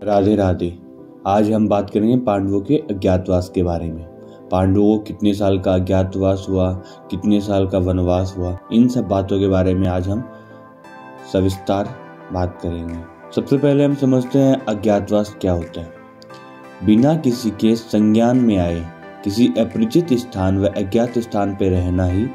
राधे राधे। आज हम बात करेंगे पांडवों के अज्ञातवास के बारे में। पांडवों को कितने साल का अज्ञातवास हुआ, कितने साल का वनवास हुआ, इन सब बातों के बारे में आज हम सविस्तार बात करेंगे। सबसे पहले हम समझते हैं अज्ञातवास क्या होता है। बिना किसी के संज्ञान में आए किसी अपरिचित स्थान व अज्ञात स्थान पर रहना ही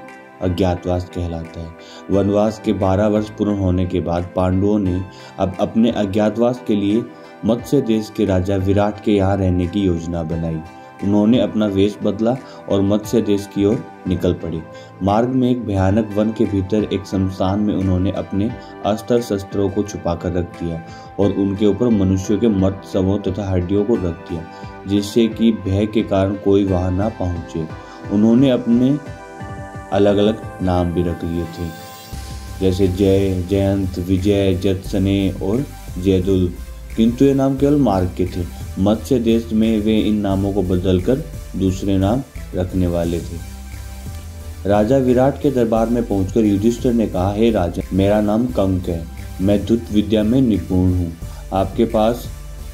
अज्ञातवास कहलाता है। वनवास के 12 वर्ष पूर्ण होने के बाद पांडवों ने अब अपने अज्ञातवास के लिए मत्स्य देश के राजा विराट के यहाँ रहने की योजना बनाई। उन्होंने अपना वेश बदला और मत्स्य देश की ओर निकल पड़े। मार्ग में एक भयानक वन के भीतर एक शमशान में उन्होंने अपने अस्त्र शस्त्रों को छुपाकर रख दिया और उनके ऊपर मनुष्यों के मृत शवों तथा हड्डियों को रख दिया, जिससे कि भय के कारण कोई वहां ना पहुंचे। उन्होंने अपने अलग अलग नाम भी रख लिए थे, जैसे जय, जयंत, विजय, जत्सने और जयदुल, किंतु ये नाम केवल मार्ग के थे। मत्स्य देश में वे इन नामों को बदलकर दूसरे नाम रखने वाले थे। राजा विराट के दरबार में पहुंचकर युधिष्ठिर ने कहा, हे राजा, मेरा नाम कंक है, मैं धनुष विद्या में निपुण हूँ। आपके पास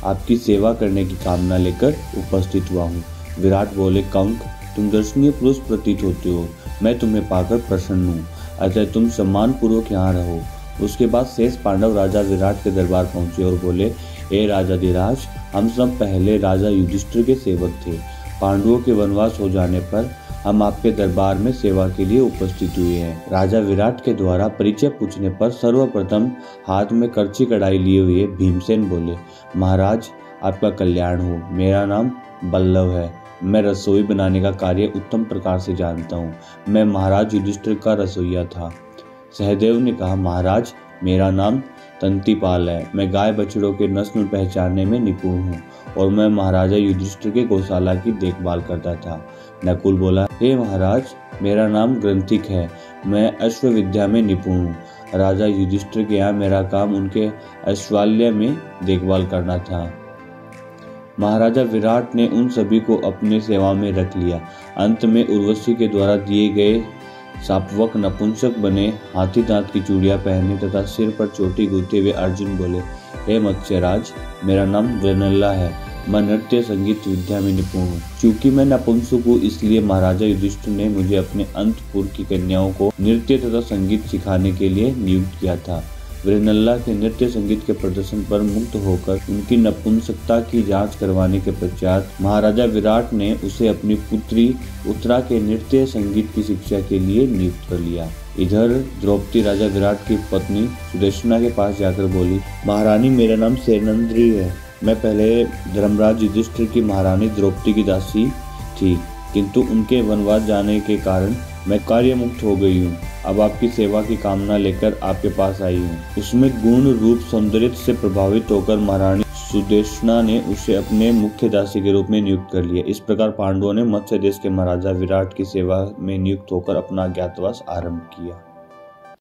आपकी सेवा करने की कामना लेकर उपस्थित हुआ हूँ। विराट बोले, कंक, तुम दर्शनीय पुरुष प्रतीत होते हो, मैं तुम्हें पाकर प्रसन्न हूँ, अतः तुम सम्मान पूर्वक यहाँ रहो। उसके बाद शेष पांडव राजा विराट के दरबार पहुंचे और बोले, हे राजाधिराज, हम सब पहले राजा युधिष्ठिर के सेवक थे। पांडवों के वनवास हो जाने पर हम आपके दरबार में सेवा के लिए उपस्थित हुए हैं। राजा विराट के द्वारा परिचय पूछने पर सर्वप्रथम हाथ में करची कढ़ाई लिए हुए भीमसेन बोले, महाराज, आपका कल्याण हो, मेरा नाम बल्लभ है, मैं रसोई बनाने का कार्य उत्तम प्रकार से जानता हूँ। मैं महाराज युधिष्ठिर का रसोइया था। सहदेव ने कहा, महाराज, मेरा नाम तंतीपाल है, मैं गाय बछड़ों के नस्ल पहचानने में निपुण हूँ और मैं महाराजा युधिष्ठिर के गौशाला की देखभाल करता था। नकुल बोला, हे महाराज, मेरा नाम ग्रंथिक है, मैं अश्व विद्या में निपुण हूँ। राजा युधिष्ठिर के यहाँ मेरा काम उनके अश्वालय में देखभाल करना था। महाराजा विराट ने उन सभी को अपने सेवा में रख लिया। अंत में उर्वशी के द्वारा दिए गए सापवक नपुंसक बने हाथी दांत की चूड़ियां पहने तथा सिर पर चोटी गूंथे हुए अर्जुन बोले, हे मत्स्यराज, मेरा नाम वृनल्ला है, मैं नृत्य संगीत विद्या में निपुण हूँ। चूंकि मैं नपुंसक हूँ, इसलिए महाराजा युधिष्ठिर ने मुझे अपने अंतपुर की कन्याओं को नृत्य तथा संगीत सिखाने के लिए नियुक्त किया था। वृनल्ला के नृत्य संगीत के प्रदर्शन पर मुग्ध होकर उनकी नपुंसकता की जांच करवाने के पश्चात महाराजा विराट ने उसे अपनी पुत्री उत्तरा के नृत्य संगीत की शिक्षा के लिए नियुक्त कर लिया। इधर द्रौपदी राजा विराट की पत्नी सुदेशना के पास जाकर बोली, महारानी, मेरा नाम सेनंद्री है, मैं पहले धर्मराज युधिष्ठिर की महारानी द्रौपदी की दासी थी, किंतु उनके वनवास जाने के कारण मैं कार्य मुक्त हो गई हूँ। अब आपकी सेवा की कामना लेकर आपके पास आई हूँ। उसमें गुण, रूप, सौंदर्य से प्रभावित होकर महारानी सुदेशना ने उसे अपने मुख्य दासी के रूप में नियुक्त कर लिया। इस प्रकार पांडवों ने मत्स्य देश के महाराजा विराट की सेवा में नियुक्त होकर अपना अज्ञातवास आरंभ किया।